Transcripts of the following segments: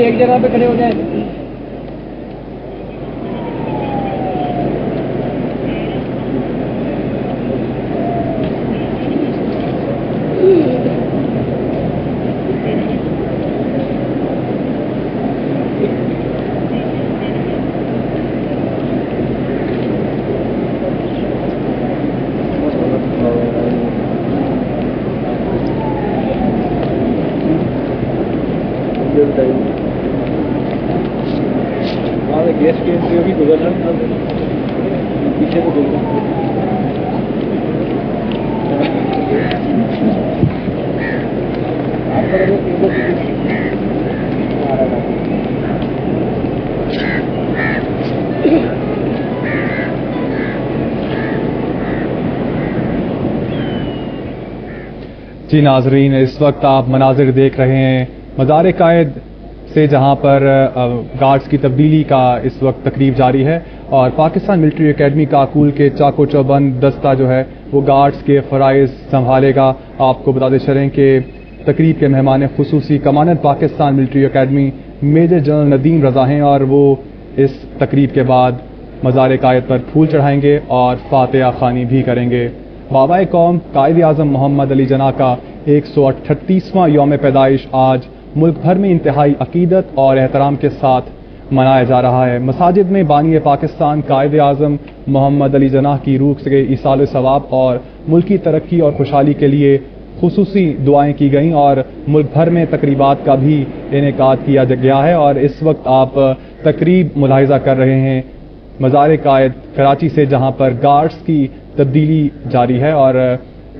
एक जगह पे खड़े हो जाए। गैस के भी गुजर रहा है पीछे को गुजर जी नाजरीन, इस वक्त आप मनाजिर देख रहे हैं मज़ार कायद से, जहां पर गार्ड्स की तब्दीली का इस वक्त तकरीब जारी है और पाकिस्तान मिलिट्री एकेडमी काकूल के चाको चौबंद दस्ता जो है वो गार्ड्स के फ़राइज़ संभालेगा। आपको बताते चलें कि तकरीब के मेहमान खुसूसी commandant Pakistan military academy major general Nadeem Raza हैं और वो इस तकरीब के बाद मज़ार कायद पर फूल चढ़ाएंगे और फातिहा ख़ानी भी करेंगे। बाबाए कौम कायद आज़म मोहम्मद अली जना का 138वां यौम पैदाइश आज मुल्क भर में इंतहाई अकीदत और एहतराम के साथ मनाया जा रहा है। मसाजिद में बानी पाकिस्तान कायद आज़म मोहम्मद अली जना की रूह से ईसाल सवाब और मुल्क की तरक्की और खुशहाली के लिए खुसूसी दुआएं की गईं और मुल्क भर में तकरीबात का भी इनेकाद किया गया है। और इस वक्त आप तकरीब मुलाहिजा कर रहे हैं मज़ार कायद कराची से, जहां पर गार्ड्स की तब्दीली जारी है। और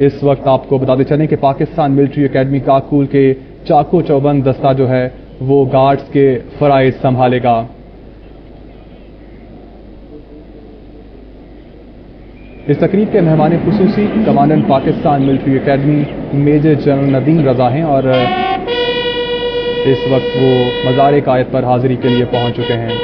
इस वक्त आपको बताते चलें कि पाकिस्तान मिलिट्री एकेडमी काकूल के चाको चौबंद दस्ता जो है वो गार्ड्स के फ़राइज़ संभालेगा। इस तकरीब के मेहमान खुसूसी commandant Pakistan military academy major general Nadeem Raza हैं और इस वक्त वो मज़ार कायद पर हाजिरी के लिए पहुंच चुके हैं।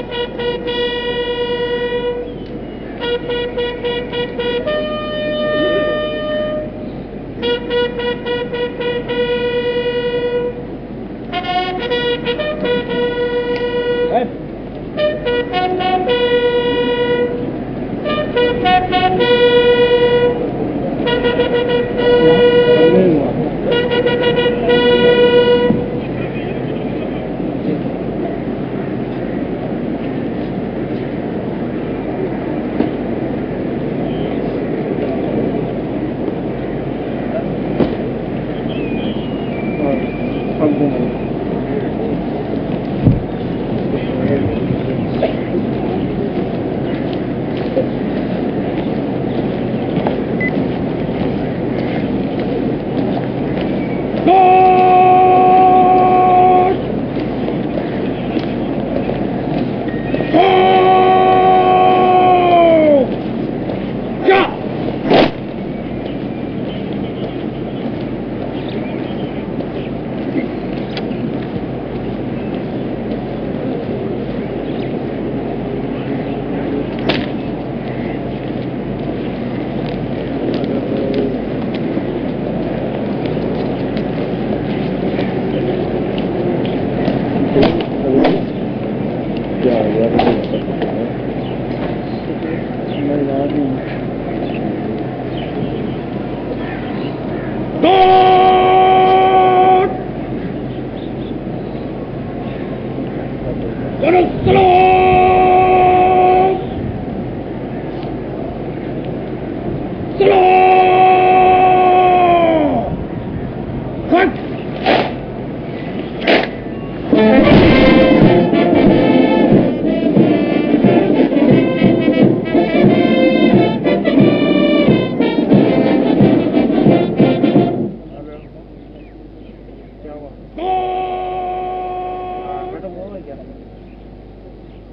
मैडम वो है क्या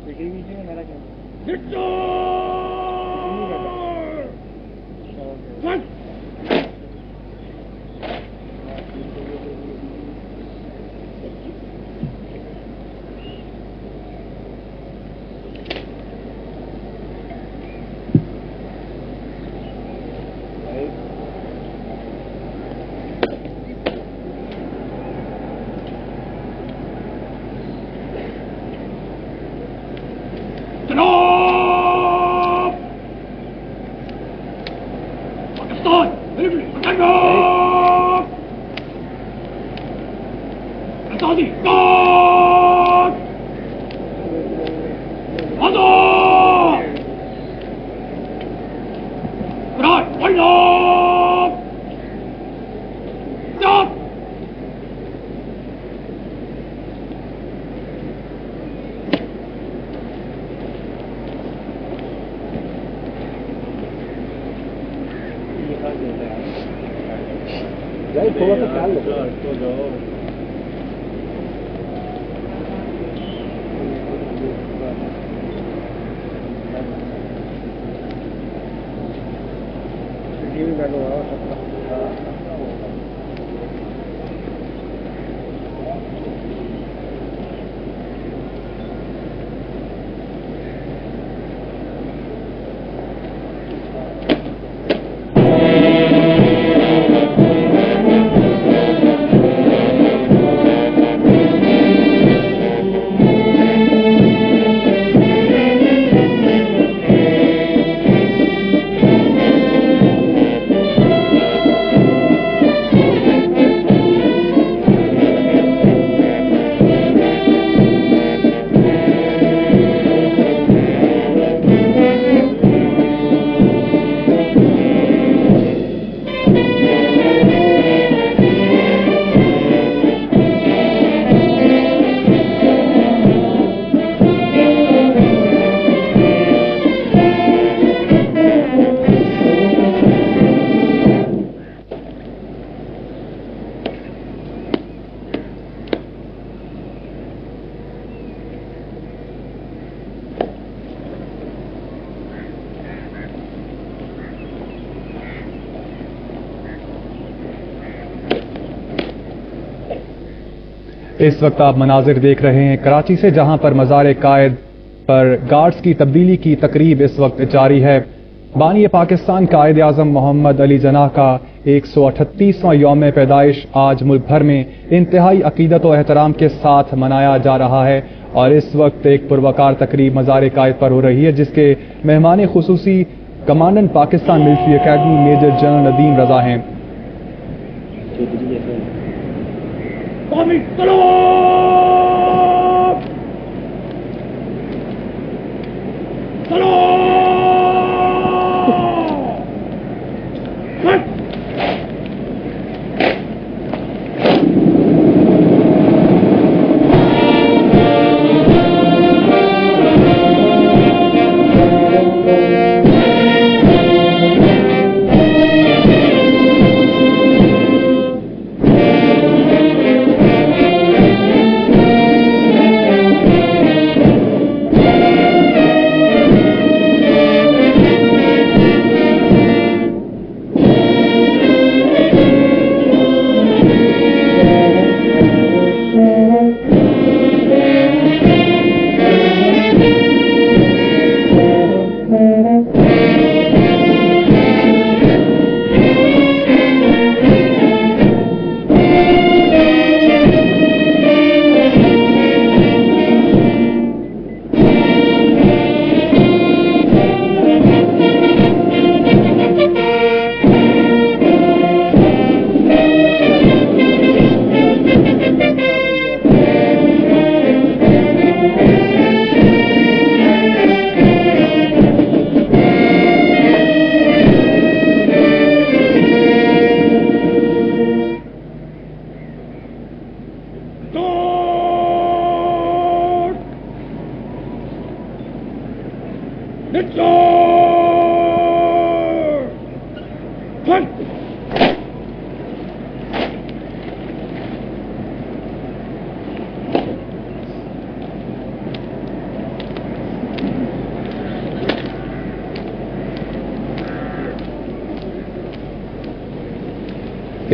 देखिए नीचे मेरा क्या थोड़ा सा ख्याल रखो इस वक्त आप मनाजिर देख रहे हैं कराची से, जहां पर मज़ार कायद पर गार्ड्स की तब्दीली की तकरीब इस वक्त जारी है। बानी पाकिस्तान कायद आज़म मोहम्मद अली जना का 138वां यौम पैदाइश आज मुल्क भर में इंतहाई अकीदत और एहतराम के साथ मनाया जा रहा है और इस वक्त एक पुरवकार तकरीब मज़ार कायद पर हो रही है, जिसके मेहमान खुसूसी commandant Pakistan military academy major general Nadeem Raza हैं।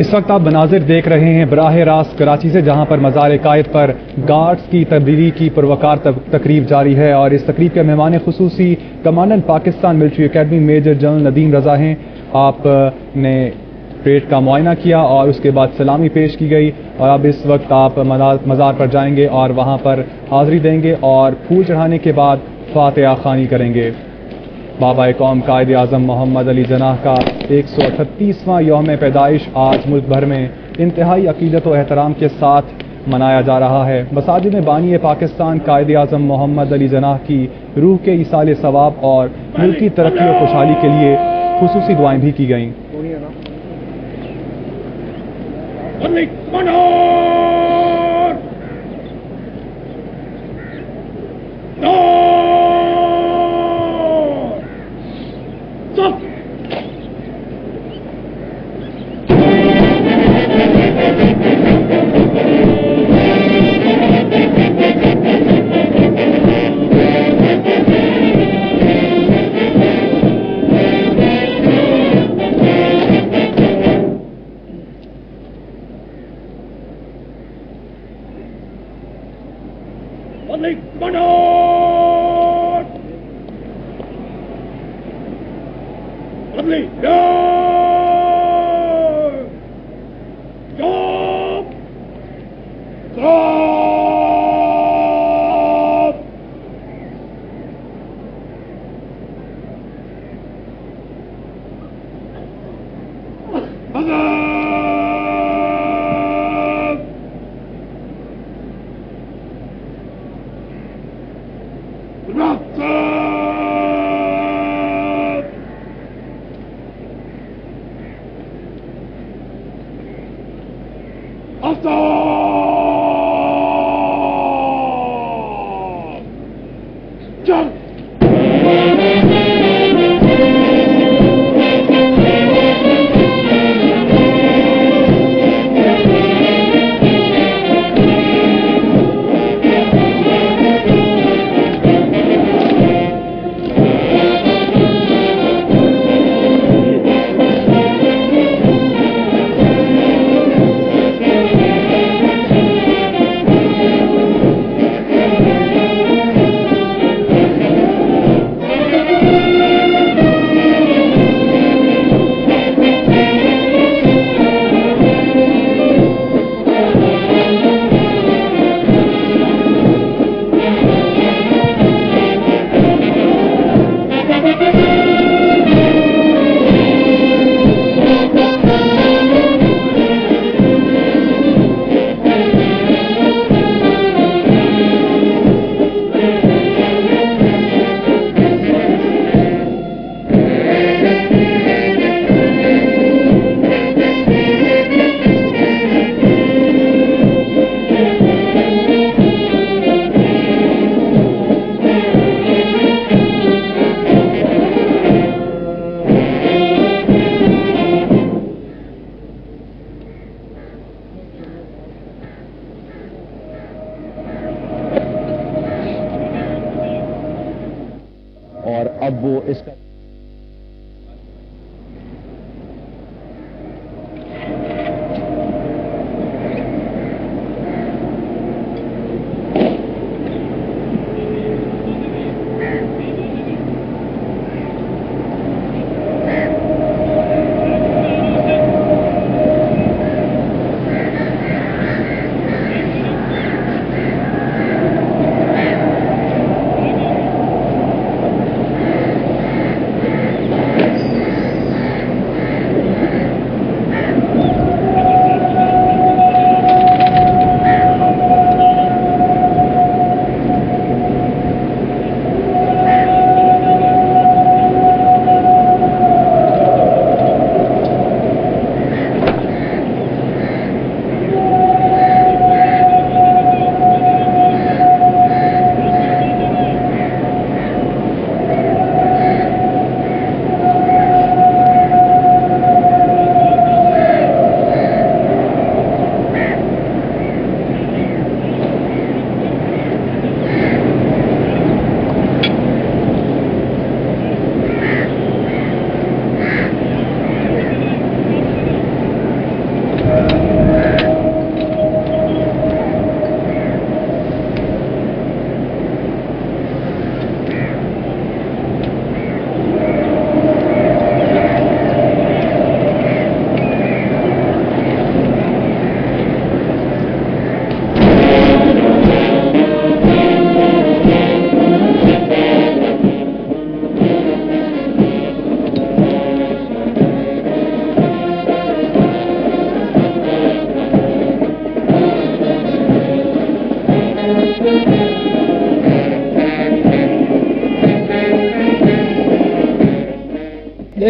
इस वक्त आप मनाजिर देख रहे हैं बराह रास्त कराची से, जहां पर मज़ार कायद पर गार्ड्स की तब्दीली की पुरवकार तकरीब जारी है और इस तकरीब के मेहमान खुसूसी commandant Pakistan military academy major general Nadeem Raza हैं। आपने परेड का मुआयना किया और उसके बाद सलामी पेश की गई और अब इस वक्त आप मज़ार पर जाएंगे और वहां पर हाजिरी देंगे और फूल चढ़ाने के बाद फातिहा खानी करेंगे। बाबा कौम कायद आज़म मोहम्मद अली जनाह का 138वां यौम पैदाइश आज मुल्क भर में इंतहाई अकीदत व एहतराम के साथ मनाया जा रहा है। मसाजिद में बानी पाकिस्तान कायद आज़म मोहम्मद अली जनाह की रूह के इसाले सवाब और मुल्क की तरक्की और खुशहाली के लिए खुसूसी दुआएं भी की गईं। और अब वो इसका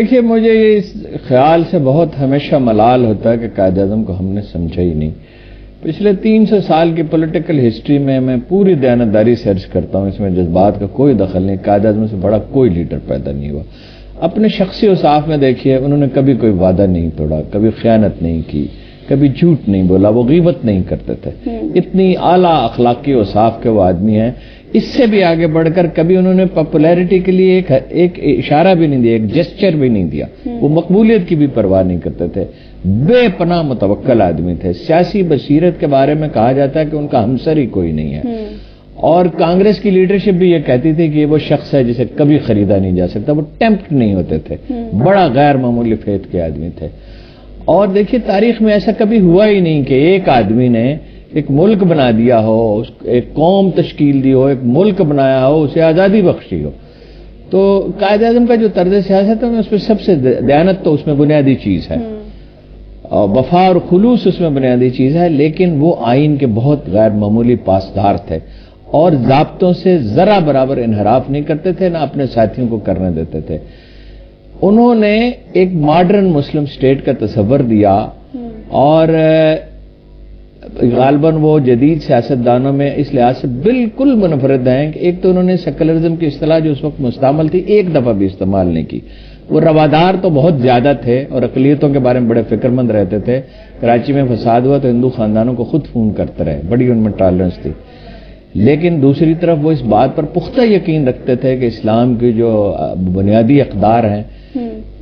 देखिए, मुझे इस ख्याल से बहुत हमेशा मलाल होता है कि कायद-ए-आज़म को हमने समझा ही नहीं। पिछले 300 साल की पॉलिटिकल हिस्ट्री में मैं पूरी दयानतदारी से अर्ज करता हूं, इसमें जज्बात का कोई दखल नहीं। कायद-ए-आज़म से बड़ा कोई लीडर पैदा नहीं हुआ। अपने शख्सी औसाफ में देखिए, उन्होंने कभी कोई वादा नहीं तोड़ा, कभी खयानत नहीं की, कभी झूठ नहीं बोला, वो गीबत नहीं करते थे। इतनी आला अखलाकी औसाफ के वो आदमी हैं। इससे भी आगे बढ़कर कभी उन्होंने पॉपुलैरिटी के लिए एक इशारा भी नहीं दिया, एक जेस्चर भी नहीं दिया। वो मकबूलियत की भी परवाह नहीं करते थे। बेपनाह मुतवक्कल आदमी थे। सियासी बसीरत के बारे में कहा जाता है कि उनका हमसर ही कोई नहीं है। और कांग्रेस की लीडरशिप भी ये कहती थी कि ये वो शख्स है जिसे कभी खरीदा नहीं जा सकता। वो टेम्प्ट नहीं होते थे। बड़ा गैर मामूली फेथ के आदमी थे। और देखिए, तारीख में ऐसा कभी हुआ ही नहीं कि एक आदमी ने एक मुल्क बना दिया हो, एक कौम तश्कील दी हो, एक मुल्क बनाया हो, उसे आजादी बख्शी हो। तो कायद-ए-आज़म का जो तर्ज सियासत है, उसमें सबसे दयानत तो उसमें बुनियादी चीज है, और वफा और खुलूस उसमें बुनियादी चीज है। लेकिन वो आइन के बहुत गैर मामूली पासदार थे और ज़ाब्तों से जरा बराबर इनहराफ नहीं करते थे, ना अपने साथियों को करने देते थे। उन्होंने एक मॉडर्न मुस्लिम स्टेट का तस्वर दिया और गालबन वो जदीद सियासतदानों में इस लिहाज से बिल्कुल मुनफरद हैं कि एक तो उन्होंने सेकुलरिज्म की इस्तिलाह जो उस वक्त मुस्तमाल थी, एक दफा भी इस्तेमाल नहीं की। वो रवादार तो बहुत ज्यादा थे और अकलियतों के बारे में बड़े फिक्रमंद रहते थे। कराची में फसाद हुआ तो हिंदू खानदानों को खुद फोन करते रहे, बड़ी उनमें टॉलरेंस थी। लेकिन दूसरी तरफ वो इस बात पर पुख्ता यकीन रखते थे कि इस्लाम की जो बुनियादी अक़दार हैं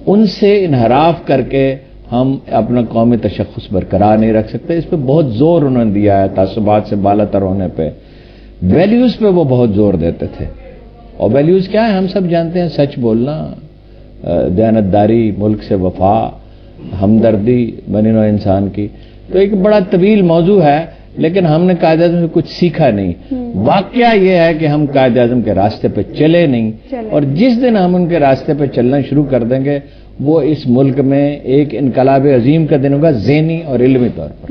उनसे इनहराफ करके हम अपना कौमी तशख़्ख़ुस बरकरार नहीं रख सकते। इस पर बहुत जोर उन्होंने दिया है, तासुबात से बालातर होने पे। वैल्यूज पे वो बहुत जोर देते थे। और वैल्यूज क्या है हम सब जानते हैं, सच बोलना, दयानतदारी, मुल्क से वफा, हमदर्दी बनी नौ इंसान की। तो एक बड़ा तवील मौजू है, लेकिन हमने कायद-ए-आज़म से कुछ सीखा नहीं। वाकया यह है कि हम कायद-ए-आज़म के रास्ते पे चले नहीं, और जिस दिन हम उनके रास्ते पे चलना शुरू कर देंगे वो इस मुल्क में एक इनकलाब अजीम का दिन होगा, ज़हनी और इल्मी तौर पर।